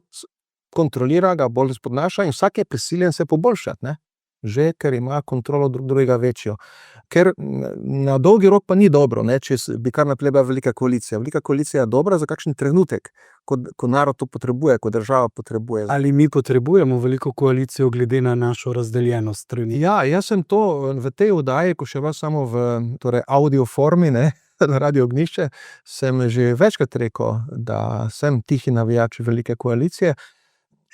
kontrolira, ga bolj spodnaša in vsak je prisiljen se poboljšati, ne. Že ker ima kontrolo drugega večjo. Ker na dolgi rok pa ni dobro, ne, če bi kar naprej bila velika koalicija. Velika koalicija je dobra za kakšen trenutek, ko narod to potrebuje, ko država potrebuje. Ali mi potrebujemo veliko koalicijo glede na našo razdeljenost strani? Ja, jaz sem to v tej oddaji, ko še vas samo v torej audio formi, ne, na Radio Ognjišče, sem že večkrat rekel, da sem tihi navijač velike koalicije,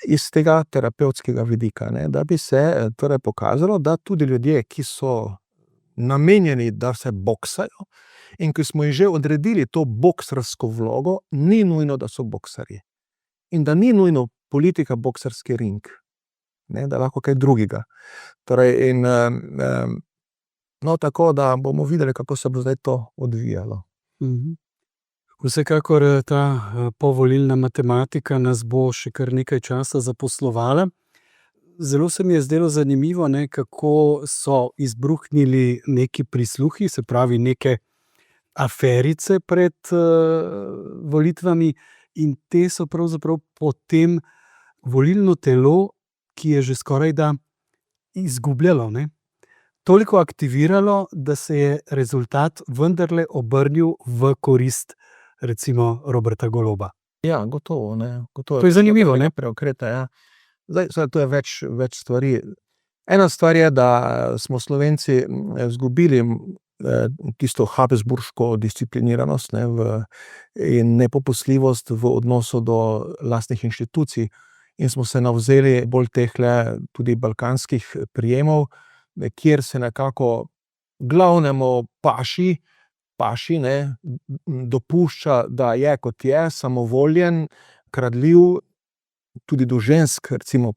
iz tega terapevtskega vidika, ne, da bi se torej pokazalo, da tudi ljudje, ki so namenjeni, da se boksajo in ki smo jih že odredili to boksarsko vlogo, ni nujno, da so boksarji. In da ni nujno politika boksarski ring, ne, da lahko kaj drugega. Torej in no, tako da bomo videli, kako se bo zdaj to odvijalo. Vsekakor ta povolilna matematika nas bo še kar nekaj časa zaposlovala. Zelo se mi je zdelo zanimivo, ne, kako so izbruhnili neki prisluhi, se pravi neke aferice pred volitvami, in te so pravzaprav potem volilno telo, ki je že skorajda izgubljalo, ne, toliko aktiviralo, da se je rezultat vendarle obrnil v korist recimo Roberta Goloba. Ja, gotovo, ne. Gotovo. To je zanimivo, ne? Preokreta, ja. Zdaj, to je več stvari. Ena stvar je, da smo Slovenci izgubili tisto habsburško discipliniranost, ne, in nepopustljivost v odnosu do lastnih inštitucij in smo se navzeli bolj tehle tudi balkanskih prijemov, kjer se nekako glavnemu paši, ne, dopušča, da je, kot je, samovoljen, kradljiv, tudi do žensk, recimo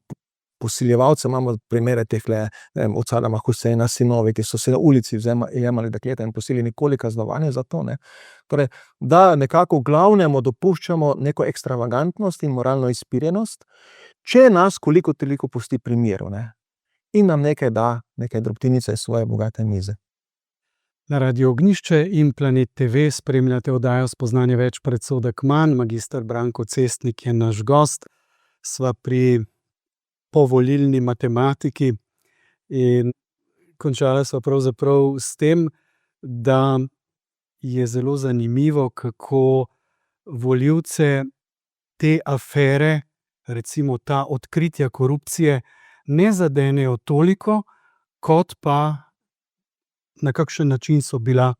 posiljevalce, imamo primere tehle, ne vem, od Sadama Huseina sinovi, ki so se na ulici jemali dekleta in prosili nikoli kaznovanja za to, ne. Torej, da nekako glavnemu dopuščamo neko ekstravagantnost in moralno izpirjenost, če nas koliko toliko pusti pri miru, ne. In nam nekaj da, nekaj drobtinice iz svoje bogate mize. Na Radio Ognjišče in Planet TV spremljate oddajo Spoznanje več, predsodek manj. Magister Branko Cestnik je naš gost. Sva pri povolilni matematiki in končala sva pravzaprav s tem, da je zelo zanimivo, kako volivce te afere, recimo ta odkritja korupcije, ne zadenejo toliko, kot pa na kakšen način so bila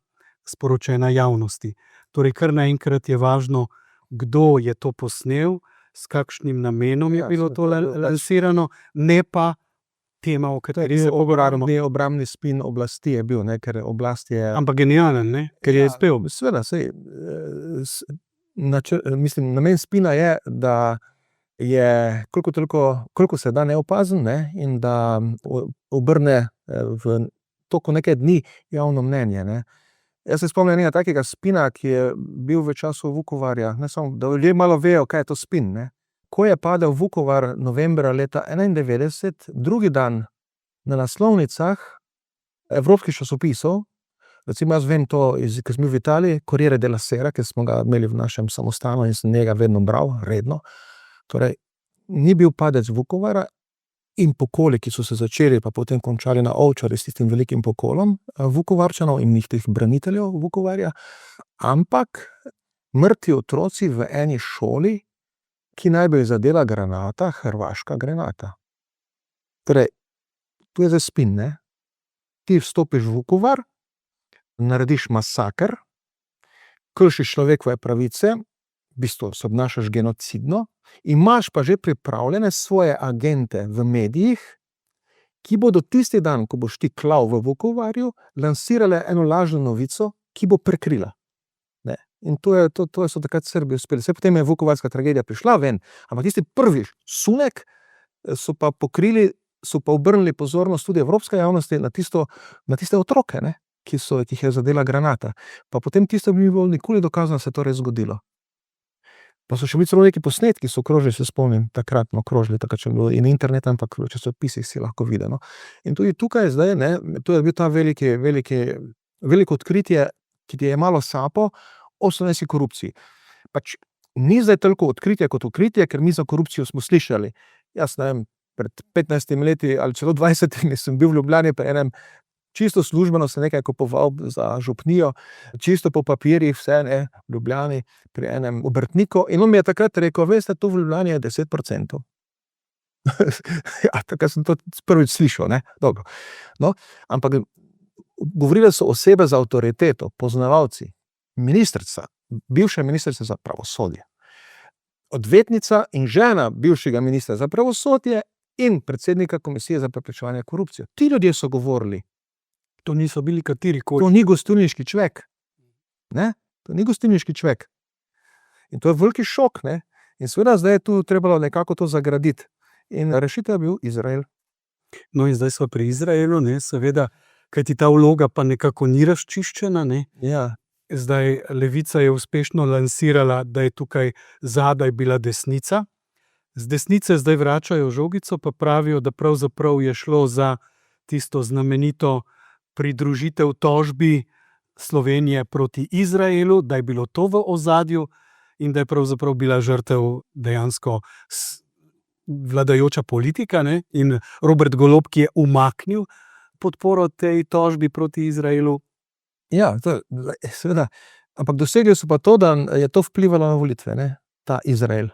sporočena javnosti. Torej, kar naenkrat je važno, kdo je to posnel, s kakšnim namenom je bilo to lansirano, ne pa tema, o kateri se pogovarjamo. Obrambni spin oblasti je bil, ne, ker oblast je... Ampak genijalen, ne, ker je izpel. Seveda, sej, mislim, namen spina je, da je koliko se da neopazen, ne, in da obrne v toliko nekaj dni javno mnenje, ne. Jaz se spomnim enega takega spina, ki je bil v času Vukovarja, ne samo, da ljudje malo vejo, kaj je to spin, ne. Ko je padel Vukovar novembra leta 1991, drugi dan na naslovnicah evropskih časopisov, recimo jaz vem to, ker sem bil v Italiji, Corriere della Sera, ki smo ga imeli v našem samostanu in sem njega vedno bral, redno, torej, ni bil padec Vukovara in pokoli, ki so se začeli, pa potem končali na Ovčari s tistim velikim pokolom Vukovarčanov in teh braniteljev Vukovarja, ampak mrtvi otroci v eni šoli, ki naj bi zadela granata, hrvaška granata. Torej, tu je zdaj spin, ne. Ti vstopiš v Vukovar, narediš masaker, kršiš človekove pravice, v bistvu se obnašaš genocidno, imaš pa že pripravljene svoje agente v medijih, ki bodo tisti dan, ko boš ti klal v Vukovarju, lansirale eno lažno novico, ki bo prekrila. Ne? In to so takrat Srbi uspeli. Vse potem je vukovarska tragedija prišla ven, ampak tisti prvi sunek so pa pokrili, so pa obrnili pozornost tudi evropske javnosti na tiste otroke, ne? Ki jih je zadela granata. Pa potem tisto bi bilo nikoli dokazano, se to res zgodilo. Pa so še bili celo neki posnetki, so krožili, se spomnim, takrat če je bilo in internet, ampak v časopisih si lahko videl. No. In tudi tukaj zdaj, ne, to je bil ta veliko odkritje, ki ti je malo sapo o slovenski korupciji. Pač ni zdaj toliko odkritje kot odkritje, ker mi za korupcijo smo slišali. Jaz ne vem, pred 15 leti ali celo 20 sem bil v Ljubljani pri enem čisto službeno se nekaj kupoval za župnijo, čisto po papirjih, vse ne, v Ljubljani, pri enem obrtniku. In on mi je takrat rekel, veste, tu v Ljubljani je 10%. Ja, takrat sem to prvič slišal, ne, dobro. No, ampak govorile so osebe za avtoriteto, poznavalci, ministrica, bivša ministrica za pravosodje, odvetnica in žena bivšega ministra za pravosodje in predsednika komisije za preprečevanje korupcije. Ti ljudje so govorili. To niso bili katerikoli. To ni gostilniški čvek. Ne? To ni gostilniški čvek. In to je veliki šok, ne? In seveda zdaj je tu trebalo nekako to zagraditi. In rešitev je bil Izrael. No in zdaj smo pri Izraelu, ne, seveda, kajti ta vloga pa nekako ni razčiščena, ne. Ja. Zdaj Levica je uspešno lansirala, da je tukaj zadaj bila desnica. Z desnice zdaj vračajo žogico, pa pravijo, da pravzaprav je šlo za tisto znamenito pridružitev tožbi Slovenije proti Izraelu, da je bilo to v ozadju in da je pravzaprav bila žrtev dejansko vladajoča politika, ne? In Robert Golob, ki je umaknil podporo tej tožbi proti Izraelu. Ja, to je seveda, ampak dosegli so pa to, da je to vplivalo na volitve, ne? Ta Izrael.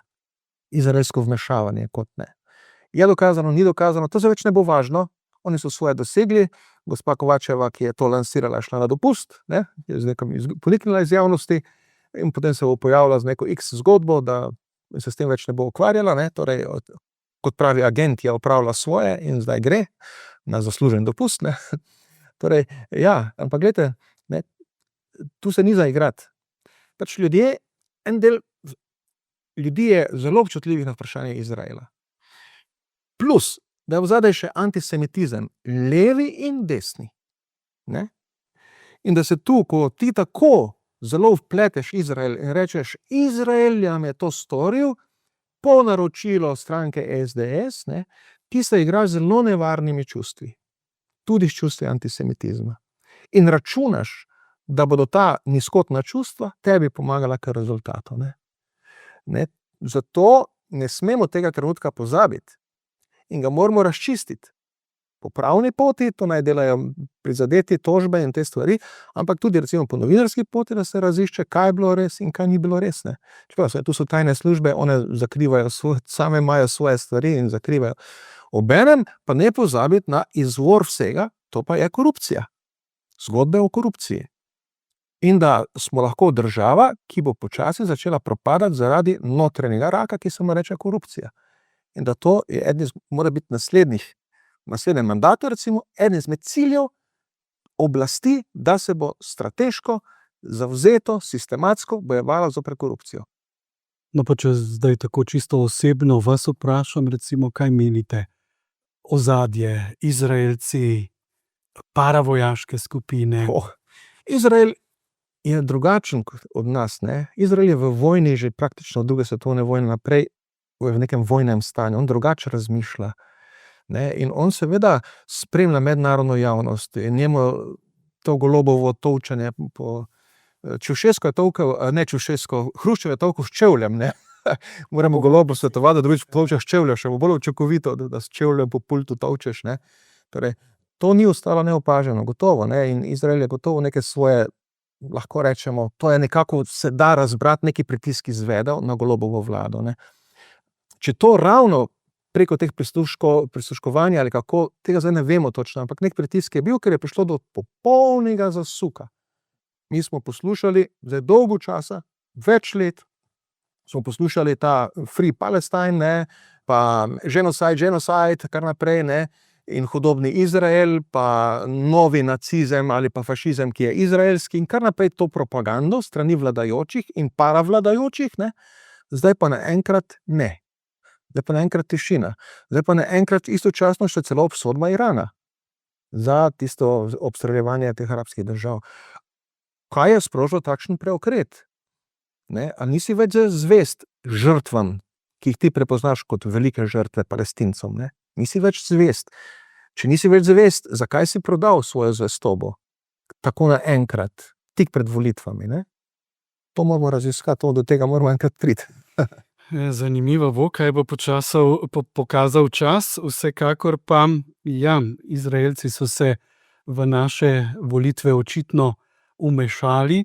Izraelsko vmešavanje kot ne. Je dokazano, ni dokazano, to se več ne bo važno. Oni so svoje dosegli, gospa Kovačeva, ki je to lansirala, šla na dopust, ne, je z nekom poniknila iz javnosti in potem se bo pojavila z neko X zgodbo, da se s tem več ne bo ukvarjala, ne, torej, kot pravi agent, je opravila svoje in zdaj gre na zaslužen dopust, ne. Torej, ja, ampak glejte, ne, tu se ni za igrati. Pač en del ljudi je zelo občutljivih na vprašanje Izraela. Plus, da je vzadaj še antisemitizem, levi in desni. Ne? In da se tu, ko ti tako zelo vpleteš Izrael in rečeš, Izrael jam je to storil, po naročilo stranke SDS, ne, ti se igraš zelo nevarnimi čustvi. Tudi s čustvi antisemitizma. In računaš, da bodo ta nizkotna čustva tebi pomagala k rezultatu. Ne? Zato ne smemo tega trenutka pozabiti. In ga moramo razčistiti. Po pravni poti, to naj delajo prizadeti, tožbe in te stvari, ampak tudi recimo po novinarski poti, da se razišče, kaj je bilo res in kaj ni bilo res. Ne. Čeprav, tu so tajne službe, one zakrivajo same imajo svoje stvari in zakrivajo. Obenem pa ne pozabiti na izvor vsega, to pa je korupcija. Zgodbe o korupciji. In da smo lahko država, ki bo počasi začela propadati zaradi notranjega raka, ki se mu reče korupcija. In da to je mora biti naslednjem mandatu, recimo, eden izmed ciljev oblasti, da se bo strateško, zavzeto, sistematsko bojevala zoper korupcijo. No pa če zdaj tako čisto osebno vas vprašam, recimo, kaj menite? Ozadje, Izraelci, paravojaške skupine. Izrael je drugačen od nas, ne? Izrael je v vojni že praktično od druge svetovne vojne naprej, v nekem vojnem stanju, on drugače razmišlja. Ne? In on seveda spremlja mednarodno javnost in njemu to Golobovo tolčanje po Čušesko je tolkel, ne Čušesko, Hruščov je tolkel s čevljem, ne. Moramo Golobu svetovati, da dobiš tolčeš čevlja, še bo bolj učinkovito, da s čevljem po pultu tolčeš, ne. Torej, to ni ostalo neopaženo, gotovo, ne, in Izrael je gotovo neke svoje, lahko rečemo, to je nekako se da razbrati, neki pritisk izvedel na Golobovo vlado, ne. Če to ravno preko teh prisluškovanja ali kako, tega zdaj ne vemo točno, ampak nek pritisk je bil, ker je prišlo do popolnega zasuka. Mi smo poslušali zdaj dolgo časa, več let, smo poslušali ta Free Palestine, ne, pa genocide, kar naprej, ne, in hudobni Izrael, pa novi nacizem ali pa fašizem, ki je izraelski, in kar naprej to propagando strani vladajočih in paravladajočih, ne, zdaj pa naenkrat ne. Zdaj pa naenkrat tišina. Zdaj pa naenkrat istočasno še celo obsodba Irana za tisto obstreljevanje teh arabskih držav. Kaj je sprožilo takšen preokret? Ne, a nisi več zvest žrtvam, ki jih ti prepoznaš kot velike žrtve Palestincom, ne? Nisi več zvest. Če nisi več zvest, zakaj si prodal svojo zvestobo? Tako naenkrat, tik pred volitvami, ne? To moramo raziskati, do tega moramo enkrat priti. Zanimivo bo, kaj bo pokazal čas, vsekakor pa, ja, Izraelci so se v naše volitve očitno umešali.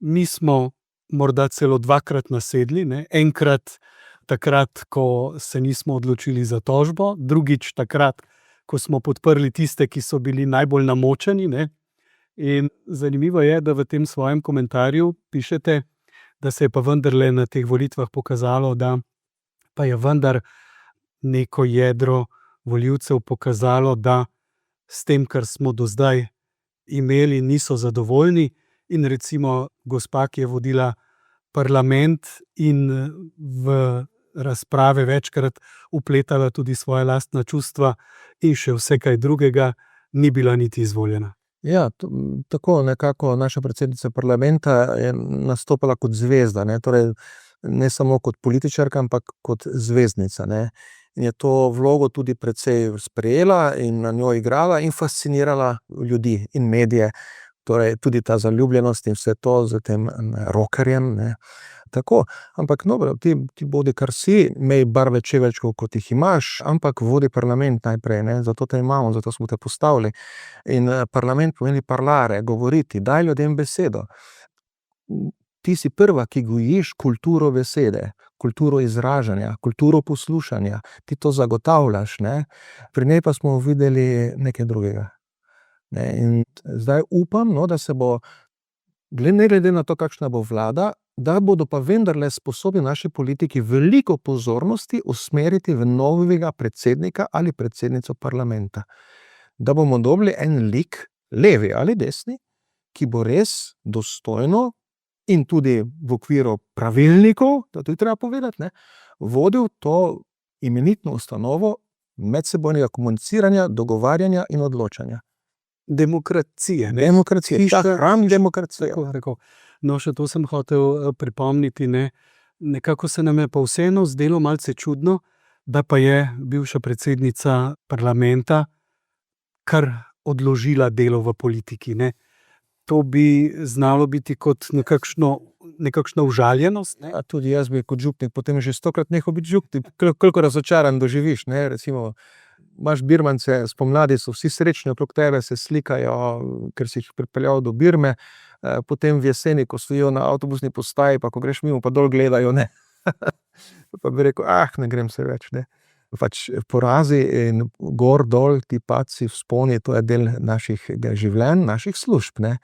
Mi smo morda celo dvakrat nasedli, ne? Enkrat takrat, ko se nismo odločili za tožbo, drugič takrat, ko smo podprli tiste, ki so bili najbolj namočeni, ne? In zanimivo je, da v tem svojem komentarju pišete, da se je pa vendarle na teh volitvah pokazalo, da pa je vendar neko jedro volivcev pokazalo, da s tem, kar smo do zdaj imeli, niso zadovoljni, in recimo gospa, ki je vodila parlament in v razprave večkrat vpletala tudi svoja lastna čustva in še vse kaj drugega, ni bila niti izvoljena. Ja, tako nekako naša predsednica parlamenta je nastopala kot zvezda, ne? Torej, ne samo kot političarka, ampak kot zvezdnica, ne? In je to vlogo tudi precej sprejela in na njo igrala in fascinirala ljudi in medije. Torej, tudi ta zaljubljenost in vse to z tem rockerjem, ne? Tako, ampak dobro, ti bodi kar si, imej barve čeveljčkov, kot jih imaš, ampak vodi parlament najprej, ne? Zato te imamo, zato smo te postavili. In parlament pomeni parlare, govoriti, daj ljudem besedo. Ti si prva, ki gojiš kulturo besede, kulturo izražanja, kulturo poslušanja, ti to zagotavljaš, ne? Pri njej pa smo videli nekaj drugega. Ne? In zdaj upam, no, da se bo, ne glede na to, kakšna bo vlada, da bodo pa vendarle sposobni naši politiki veliko pozornosti usmeriti v novega predsednika ali predsednico parlamenta. Da bomo dobili en lik, levi ali desni, ki bo res dostojno in tudi v okviru pravilnikov, to je treba povedati, ne, vodil to imenitno ustanovo medsebojnega komuniciranja, dogovarjanja in odločanja. Demokracije, ne? Demokracije, hram demokracije. No, še to sem hotel pripomniti, ne? Nekako se nam je pa vseeno zdelo malce čudno, da pa je bivša predsednica parlamenta kar odložila delo v politiki, ne? To bi znalo biti kot nekakšna užaljenost, ne? A tudi jaz bi kot župnik potem že 100-krat nehal biti župnik, koliko razočaran doživiš, ne? Recimo, imaš Birmance, spomladi so vsi srečni okrog tebe, se slikajo, ker si jih pripeljal do Birme, potem v jeseni, ko stojijo na avtobusni postaji, pa ko greš mimo, pa dol gledajo, ne. Pa bi rekel, ne grem se več, ne. Pač porazi in gor, dol, ti padci, vzponi, to je del naših življenj, naših služb, ne.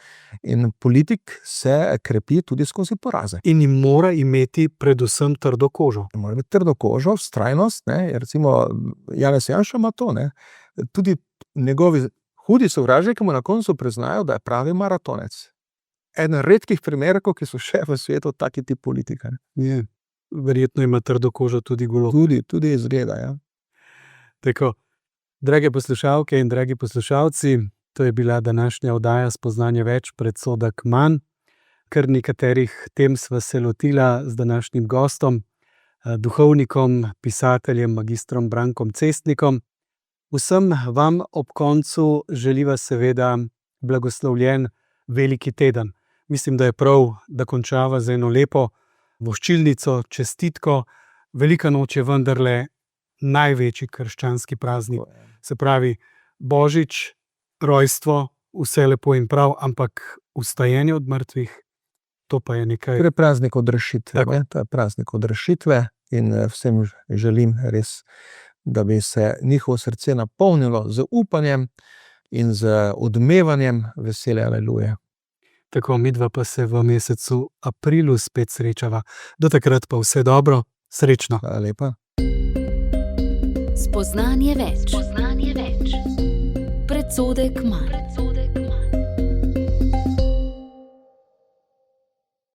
In politik se krepi tudi skozi poraze. In mora imeti predvsem trdo kožo. Mora imeti trdo kožo, vztrajnost, ne. Recimo Janez Janša ima to, ne. Tudi njegovi hudi sovražniki mu na koncu priznajo, da je pravi maratonec. Eden redkih primerkov, ki so še v svetu taki tip politika. Je. Verjetno ima trdo kožo tudi Golob. Tudi izgleda, ja. Tako, drage poslušalke in dragi poslušalci, to je bila današnja oddaja Spoznanje več, predsodek manj. Kar nekaterih tem sva se lotila z današnjim gostom, duhovnikom, pisateljem, magistrom Brankom Cestnikom. Vsem vam ob koncu želiva seveda blagoslovljen veliki teden. Mislim, da je prav, da končava z eno lepo voščilnico, čestitko. Velika noč je vendarle največji krščanski praznik. Se pravi, Božič, rojstvo, vse lepo in prav, ampak vstajenje od mrtvih, to pa je nekaj. To je praznik odrešitve, ne? To je praznik odrešitve in vsem želim res, da bi se njihovo srce napolnilo z upanjem in z odmevanjem veselja, aleluja. Tako, midva pa se v mesecu aprilu spet srečava. Do takrat pa vse dobro, srečno. Hvala lepa. Spoznanje več. več. Predsodek manj.